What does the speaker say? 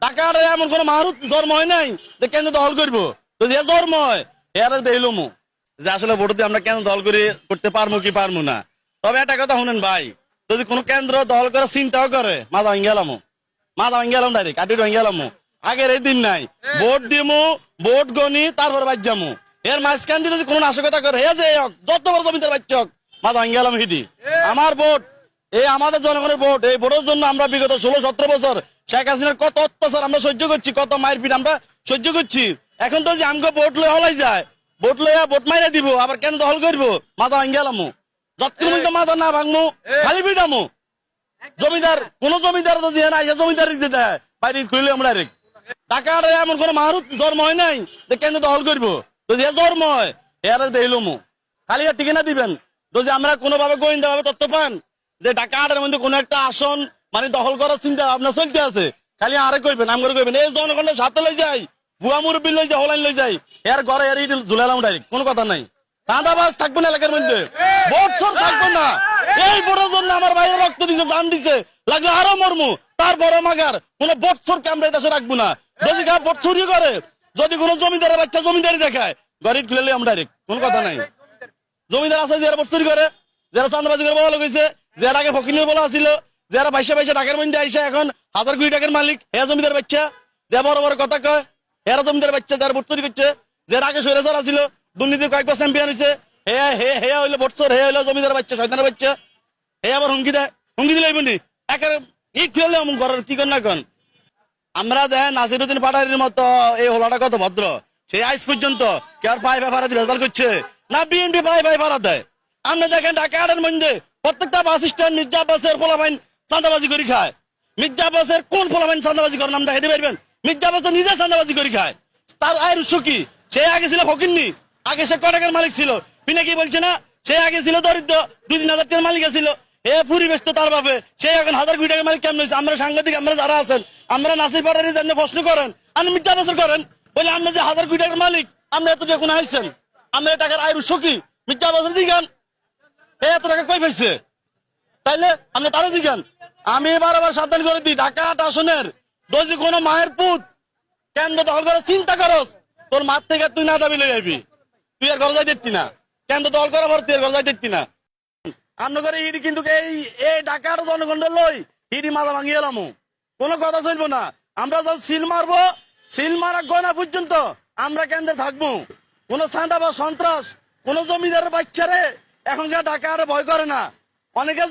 টাকাটা এমন কোন মানুষ জন্ম হয় নাই যে কেন দল করবো, যদি এ জন্ম হয় এর দেখলাম যে আসলে ভোট দিয়ে আমরা কেন দল করতে পারবো কি পারবো না। তবে একটা কথা শুনেন ভাই, যদি কোনো কেন্দ্র দল করার চিন্তাও করে মাথা ভেঙে গেলাম, মাথা ভেঙে গেলাম, ডাইরেক্ট কাটি ভেঙে গেলাম। আগের এই দিন নাই, ভোট দিমু, ভোট গনি, তারপর বাদ যামু। এর মাঝখান দিয়ে যদি কোনো নাশকতা করে হে যে যত বড় জমিদার বাচ্চা হোক, মাথা ভেঙে গেলাম হিডি। আমার ভোট, এই আমাদের জনগণের ভোট, এই ভোটের জন্য আমরা বিগত 16-17 বছর শেখ হাসিনার কত অত্যাচার আমরা সহ্য করছি, কত মায়ের পিঠ আমরা সহ্য করছি। এখন তো যে আমাকে ভোট লয়ে হলাই যায়, ভোট লইয়া ভোট মাইরা দিব, আবার কেন দখল করবো, মাথা ভেঙে গেলাম। যতক্ষণ তো মাথা না ভাঙমু, খালি পিটামু। জমিদার কোন জমিদার যদি জমিদার দিতে দেয় বাইরে খুলে আমরা টাকাটা এমন কোন মানুষ জন্ম হয় নাই যে কেন দখল করবো, যদি এ জন্ম হয় এর দেখলাম। খালি আর ঠিকানা দিবেন, যদি আমরা কোনোভাবে গোয়েন্দা ভাবে তথ্য পান যে ঢাকার মধ্যে কোন একটা আসন মানে দখল করার চিন্তা ভাবনা চলতে আছে, খালি আরে কইবেন, আম করে কইবেন, এই জনগণের সাথে লই যাই, বুয়া মুরব্বী লই যাই, হলাইন লই যাই, এর ঘরে এর ঝুলালাম ডাইরেক্ট, কোনো কথা নাই। চাঁদাবাজ থাকবো না এলাকার মধ্যে, ভোট সর থাকবো না। এই ভোটের জন্য আমার বাইরে রক্ত দিছে, জান দিছে, লাগলে আরো মরমু, তার বড় মাগার কোন ভোট সরকে আমরা দেশে রাখবো না। যদি ভোট চুরি করে, যদি কোনো জমিদারের বাচ্চা জমিদারি দেখায়, গরিব খুলে আমরা ডাইরেক্ট, কোনো কথা নাই। জমিদার আছে যারা ভোট চুরি করে, যারা চাঁদাবাজি করে বলা গেছে, যারা আগে ফকির বলা ছিল, যারা পয়সা ঢাকার মধ্যে আইসা এখন 1000 কোটি টাকার মালিক, হে জমিদার বাচ্চা, যে বড় বড় কথা কয়, এরা জমিদার বাচ্চা, যারা ভোট চুরি করছে, যারা আগে সৈরাচার ছিল, দুর্নীতি কয়েকবার চ্যাম্পিয়ন হয়েছে, হে হে হে হইলো ভোট চোর, হে হইলো জমিদার বাচ্চা, শয়তানের বাচ্চা, হে আবার হুমকি দেয়, হুমকি দিলে বন্ধু একের ইট খুলে এমন ঘরের কি কর না কন। আমরা দেখেন নাসিরুদ্দিন পাটারির মতো এই হলাটা কত ভদ্র, সেই আজ পর্যন্ত কে আর পাই ভাড়া দিয়ে ভেজাল করছে না, বিএনপি পাই ভাড়া দেয়। আপনি দেখেন ঢাকার মধ্যে প্রত্যেকটা বাস স্ট্যান্ড মির্জা বাসের ফলাফাইন চাঁদাবাজি করে খায়। মির্জা বাসের কোন ফলাফাইন চাঁদাবাজি করেন নাম দেখাতে পারবেন? মির্জা বাস নিজে চাঁদাবাজি করে খায়, তার আয়ের উৎস কি? সে আগে ছিল ফকিরনি, আগে সে কটাকার মালিক ছিল, পিনা কি বলছে না, সে আগে ছিল দরিদ্র, 2-3 হাজার টাকার মালিক ছিল, এ পরিবেশ তো তার ভাবে, সে এখন 1000 কোটি টাকার মালিক কেমন হয়েছে? আমরা সাংবাদিক, আমরা যারা আছেন, আমরা নাসির পাটারির জন্য প্রশ্ন করেন, আপনি মির্জা বাসের করেন, বলে আমরা যে 1000 কোটি টাকার মালিক, আমরা এত টাকা কোন আইছেন? আমরা টাকার আয়ের উৎস কি? মির্জা বাসের দিগান এত টাকা কই পাইছে? তাইলে আপনি তারা দিগান। আমি বারবার সাবধান করে দিই, ঢাকা 8 আসনের যদি কোনো মায়ের পুত কেন্দ্র দখল করে চিন্তা করস, তোর মার থেকে তুই না দাবি লই যাবি, তুই আর ঘর যাই দেখতি না, কেন্দ্র দখল করার পর তুই আর ঘর যাই দেখতি না। আমরা করে হিডি কিন্তু এই ঢাকার জনগণের লই হিডি মাথা ভাঙিয়ে এলাম, কোনো কথা চলবো না। আমরা যখন সিল মারবো, সিল মারা গনা পর্যন্ত আমরা কেন্দ্রে থাকবো। কোন চাঁদা বা সন্ত্রাস, কোন জমিদারের বাচ্চারে এখনকার ঢাকা আর ভয় করে না। অনেকে